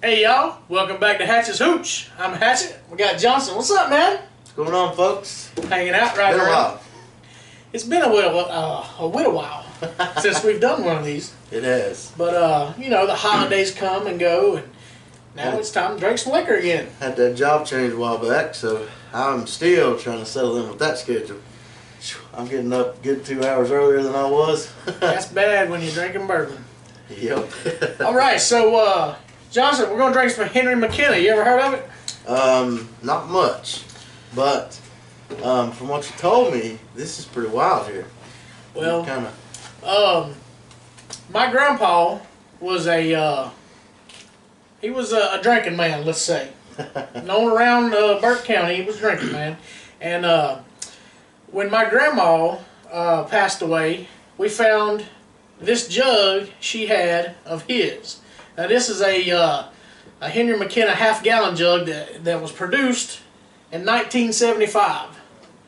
Hey y'all, welcome back to Hatchets Hooch. I'm Hatchet. We got Johnson. What's up, man? What's going on, folks? Hanging out right Been a around. while. It's been a little while since we've done one of these. It has. But you know, the holidays come and go, and now it's time to drink some liquor again. Had that job change a while back, so I'm still trying to settle in with that schedule. I'm getting up good 2 hours earlier than I was. That's bad when you're drinking bourbon. Yep. All right, so Johnson, we're gonna drink some Hennry Mckenna. You ever heard of it? Not much, but from what you told me, this is pretty wild here. Well, kind of. My grandpa was a drinking man, let's say. Known around Burke County, he was a drinking man. And when my grandma passed away, we found this jug she had of his. Now this is a Hennry Mckenna half-gallon jug that was produced in 1975.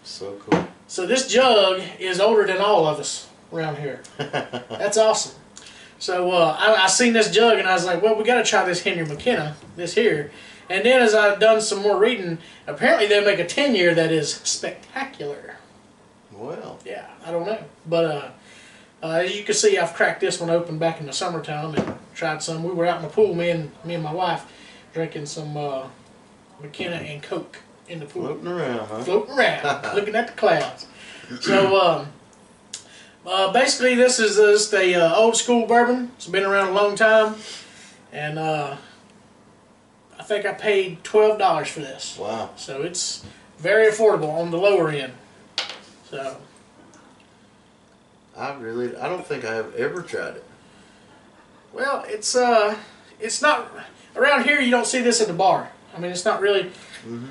So cool. So this jug is older than all of us around here. That's awesome. So I seen this jug and I was like, well, we got to try this Hennry Mckenna, this here. And then as I've done some more reading, apparently they make a 10-year that is spectacular. Well. Yeah, I don't know. But as you can see, I've cracked this one open back in the summertime and tried some. We were out in the pool, me and my wife, drinking some McKenna and Coke in the pool. Floating around, huh? Floating around, looking at the clouds. So basically this is just a old school bourbon. It's been around a long time. And I think I paid $12 for this. Wow. So it's very affordable on the lower end. So I don't think I have ever tried it. well, it's not around here. You don't see this at the bar. I mean, it's not really. Mm-hmm.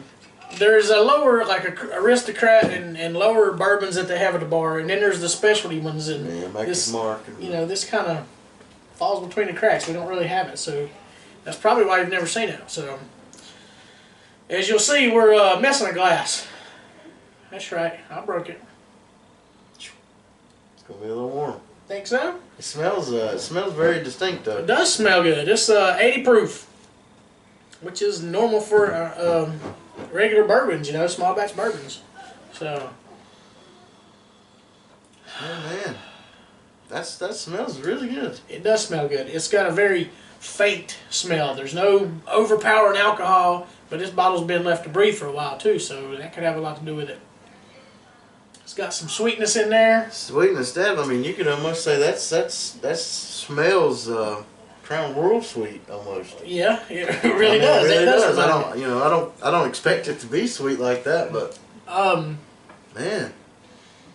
There's a lower, like a aristocrat and lower bourbons that they have at the bar, and then there's the specialty ones. And yeah, Maker's Mark. You know, this kind of falls between the cracks. We don't really have it, so that's probably why you've never seen it. So as you'll see, we're missing a glass. That's right, I broke it. It's gonna be a little warm. Think so? It smells very distinct though. It does smell good. It's 80 proof, which is normal for regular bourbons, you know, small batch bourbons. So. Oh man, that smells really good. It does smell good. It's got a very faint smell. There's no overpowering alcohol, but this bottle's been left to breathe for a while too, so that could have a lot to do with it. It's got some sweetness in there. Sweetness, that I mean, you could almost say that smells Crown Royal sweet almost. Yeah, it really does. It really does. I I don't expect it to be sweet like that, but man,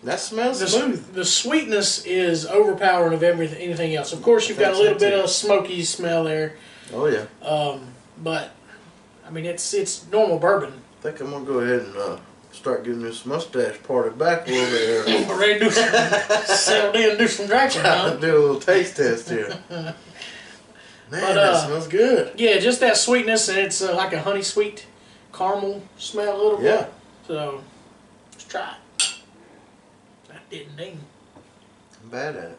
that smells smooth. The sweetness is overpowering of anything else. Of course, you've got a little bit of smoky smell there. Oh yeah. But I mean, it's normal bourbon. I think I'm gonna go ahead and start getting this mustache parted back a little bit here. We're ready to do some, settle in and do some drinking, huh? Do a little taste test here. Man, that smells good. Yeah, just that sweetness, and it's like a honey sweet caramel smell a little bit. Yeah. So let's try it. That didn't ding. I'm bad at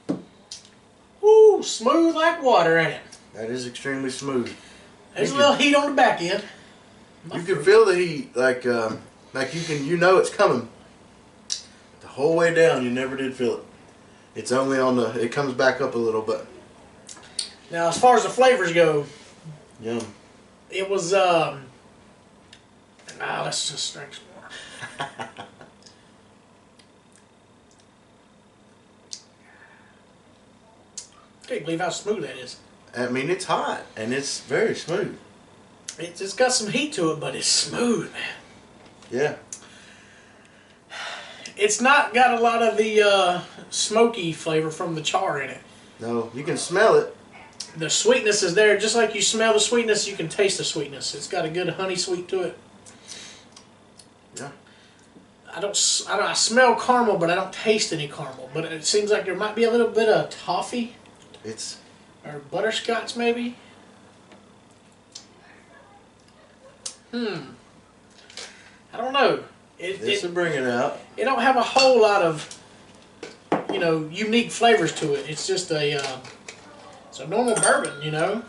it. Woo, smooth like water, ain't it? That is extremely smooth. There's a little heat on the back end. You can feel the heat, like you know it's coming. The whole way down, you never did feel it. It's only on it comes back up a little bit. Now, as far as the flavors go, Yum. it was, let's just drink some more. Can't believe how smooth that is. I mean, it's hot, and it's very smooth. It's got some heat to it, but it's smooth, man. Yeah. It's not got a lot of the smoky flavor from the char in it. No, you can smell it. The sweetness is there. Just like you smell the sweetness, you can taste the sweetness. It's got a good honey sweet to it. Yeah. I smell caramel, but I don't taste any caramel. But it seems like there might be a little bit of toffee. Or butterscotch, maybe. I don't know. This will bring it out. It don't have a whole lot of, you know, unique flavors to it. It's just a It's a normal bourbon, you know.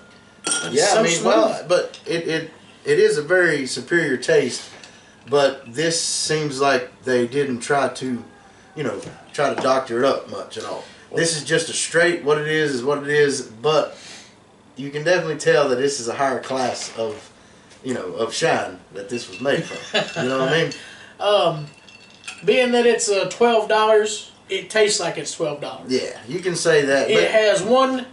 It's Yeah, so I mean, smooth. well, but it is a very superior taste. But this seems like they didn't try to, try to doctor it up much at all. This is just a straight, what it is what it is, but you can definitely tell that this is a higher class of, of shine that this was made from. You know what I mean? Being that it's $12, it tastes like it's $12. Yeah, you can say that. It has one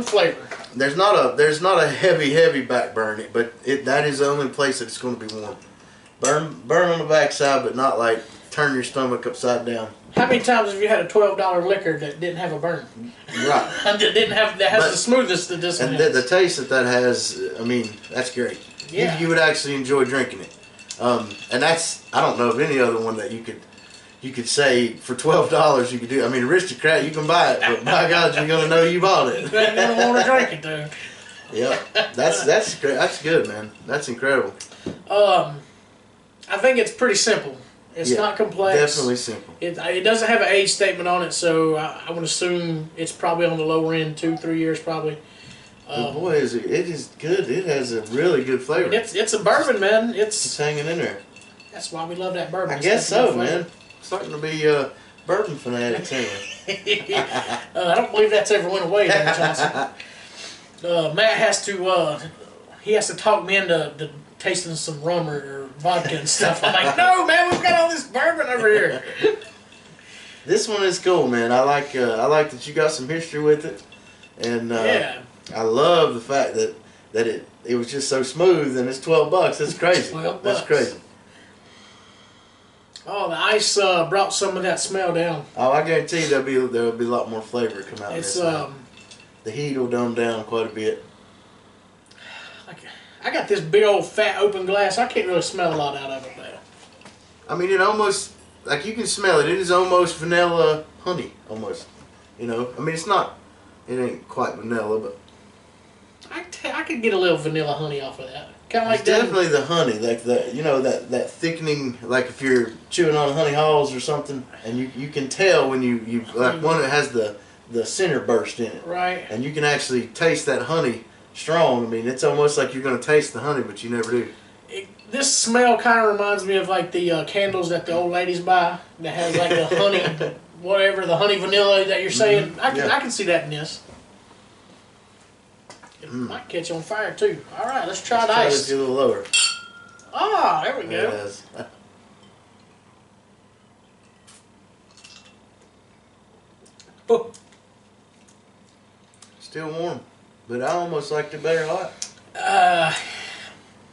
flavor. There's not a heavy back burn, but that is the only place that it's going to be warm. Burn on the backside, but not like turn your stomach upside down. How many times have you had a $12 liquor that didn't have a burn? Right. that has the smoothest that this one and has. the taste that has, I mean, that's great. Yeah. You would actually enjoy drinking it. And that's, I don't know of any other one that you could say for $12 you could do. I mean, Aristocrat, you can buy it, but by God, you're gonna know you bought it. You're gonna want to drink it, though. Yeah, that's great. That's good, man. That's incredible. I think it's pretty simple. It's not complex. Definitely simple. It doesn't have an age statement on it, so I would assume it's probably on the lower end, 2-3 years probably. But boy, it is good. It has a really good flavor. It's a bourbon, man. It's hanging in there. That's why we love that bourbon. I guess so, man. Starting to be bourbon fanatics anyway. I don't believe that's ever went away, Dan Johnson. Matt has to talk me into tasting some rum or vodka and stuff. I'm like, no, man, we've got all this bourbon over here. This one is cool, man. I like that you got some history with it, and yeah. I love the fact that it was just so smooth, and it's $12. That's crazy. $12. That's crazy. Oh, the ice brought some of that smell down. Oh, I guarantee there'll be a lot more flavor come out. It's of this the heat will dumb down quite a bit. I got this big old fat open glass. I can't really smell a lot out of it though. I mean, it almost, like, you can smell it. It is almost vanilla honey, almost. I mean, it ain't quite vanilla, but I could get a little vanilla honey off of that. Kind of like it's definitely the honey, like that thickening, like if you're chewing on honey halls or something, and you can tell when you like one that has the center burst in it. Right. And you can actually taste that honey strong. I mean, it's almost like you're going to taste the honey, but you never do. This smell kind of reminds me of like the candles that the old ladies buy that has like the honey, whatever, the honey vanilla that you're saying. Mm-hmm. I can see that in this. It might catch on fire too. All right, let's try the ice. Try to do a little lower. Ah, there we go. There it is. Oh. Still warm, but I almost liked it better hot.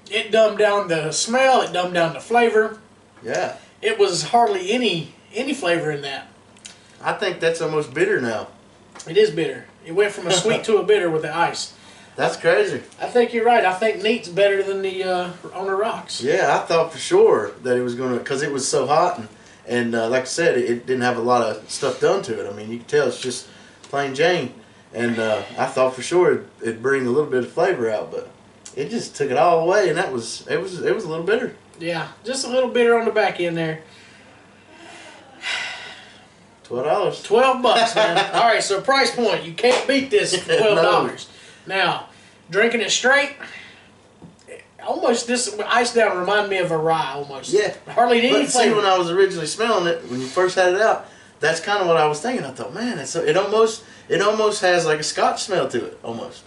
It dumbed down the smell. It dumbed down the flavor. Yeah. It was hardly any flavor in that. I think that's almost bitter now. It is bitter. It went from a sweet to a bitter with the ice. That's crazy. I think you're right. I think neat's better than the on the rocks. Yeah, I thought for sure that it was going to, because it was so hot, and like I said, it didn't have a lot of stuff done to it. I mean, you can tell it's just plain Jane. And I thought for sure it'd bring a little bit of flavor out, but it just took it all away, and it was a little bitter. Yeah, just a little bitter on the back end there. $12. $12, man. All right, so price point. You can't beat this for $12. No. Now, drinking it straight, almost this ice down reminded me of a rye almost. Yeah. Hardly any But see, flavor. when I was originally smelling it, when you first had it out, that's kind of what I was thinking. I thought, man, it almost has like a Scotch smell to it, almost.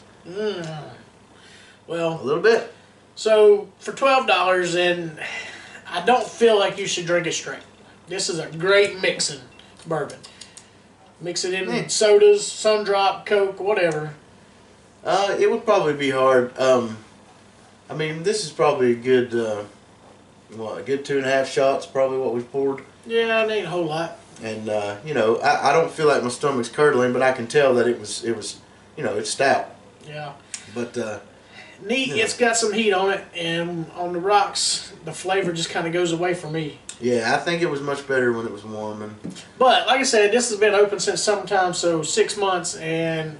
Well, A little bit. so for $12, and I don't feel like you should drink it straight. This is a great mixing bourbon. Mix it in sodas, Sundrop, Coke, whatever. It would probably be hard. I mean, this is probably a good, a good 2.5 shots, probably what we've poured. Yeah, it ain't a whole lot. And I don't feel like my stomach's curdling, but I can tell that it was, it's stout. Yeah. But Neat, it's got some heat on it, and on the rocks, the flavor just kind of goes away for me. yeah, I think it was much better when it was warm. And But, like I said, this has been open since summertime, so 6 months, and,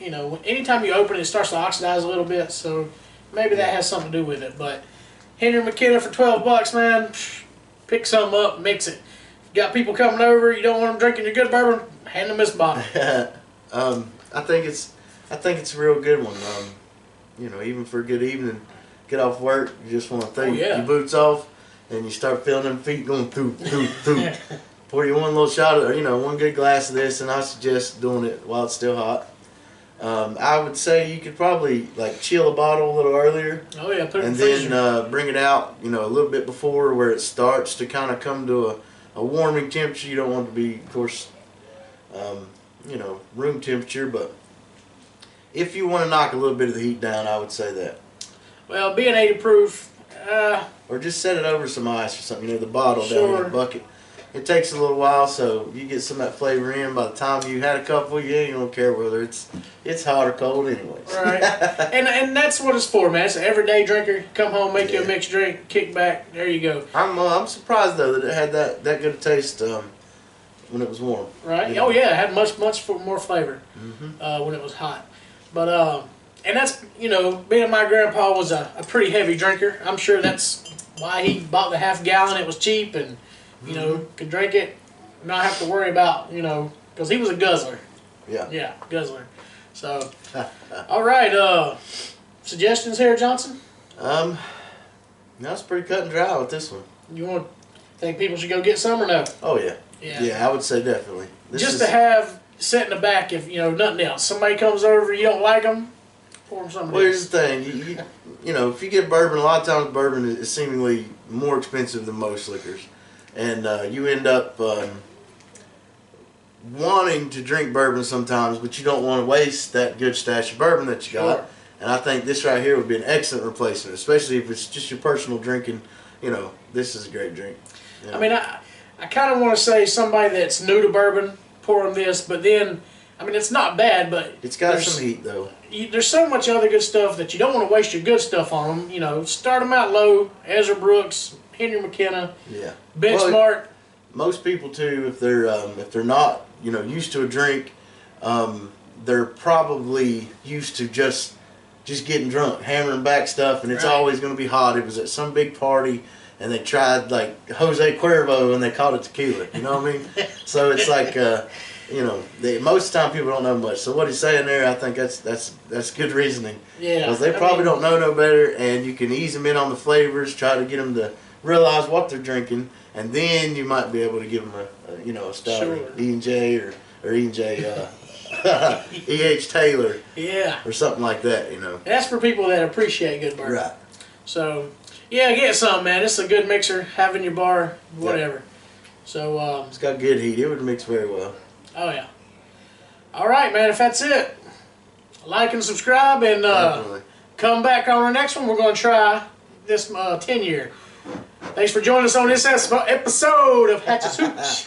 anytime you open it, it starts to oxidize a little bit, so maybe that has something to do with it. But Hennry Mckenna for $12, man, pick some up, mix it. Got people coming over, you don't want them drinking your good bourbon, hand them this bottle. I think it's I think it's a real good one. You know, even for a good evening, get off work, you just want to throw your boots off, and you start feeling them feet going through. Pour you one little shot of, one good glass of this, and I suggest doing it while it's still hot. I would say you could probably like chill a bottle a little earlier. Oh yeah, put it in and the freezer. then bring it out, a little bit before where it starts to kind of come to a warming temperature. You don't want it to be, of course, room temperature, but if you want to knock a little bit of the heat down, I would say that. Well, being 80 proof. Or just set it over some ice or something. The bottle Sure. down in the bucket. It takes a little while, so you get some of that flavor in. By the time you had a couple, you ain't gonna care whether it's hot or cold, anyways. Right, and that's what it's for, man. It's an everyday drinker. Come home, make you a mixed drink, kick back. There you go. I'm surprised though that it had that good a taste when it was warm. Right. Oh yeah, it had much more flavor when it was hot. But and that's being my grandpa was a pretty heavy drinker. I'm sure that's why he bought the half gallon. It was cheap and. Could drink it, not have to worry about, because he was a guzzler. Yeah. Yeah, guzzler. So, all right. Suggestions here, Johnson? That's pretty cut and dry with this one. You think people should go get some or no? Oh yeah. Yeah. Yeah, I would say definitely. Just to have set in the back if nothing else. Somebody comes over, you don't like them, pour them something. Well, here's the thing. If you get bourbon, a lot of times bourbon is seemingly more expensive than most liquors. And you end up wanting to drink bourbon sometimes, but you don't want to waste that good stash of bourbon that you got. And I think this right here would be an excellent replacement, especially if it's just your personal drinking. This is a great drink. I mean, I kind of want to say somebody that's new to bourbon, pour them this, but then, it's not bad, but... It's got some heat, though. There's so much other good stuff that you don't want to waste your good stuff on them. Start them out low, Ezra Brooks, Hennry Mckenna. Yeah. Benchmark. Well, most people too, if they're not used to a drink, they're probably used to just getting drunk, hammering back stuff, and it's always going to be hot. It was at some big party, and they tried like Jose Cuervo, and they called it tequila. You know what I mean? So it's like most of the time people don't know much. So what he's saying there, I think that's good reasoning. Yeah. Because they probably don't know no better, and you can ease them in on the flavors, try to get them to realize what they're drinking, and then you might be able to give them a stout E&J or E&J E.H. Taylor, or something like that. That's for people that appreciate good bourbon. Right. So get some, man. It's a good mixer. Have in your bar, whatever. So it's got good heat. It would mix very well. Oh yeah. All right, man. If that's it, like and subscribe, and come back on our next one. We're going to try this 10-year. Thanks for joining us on this episode of Hatchets Hooch.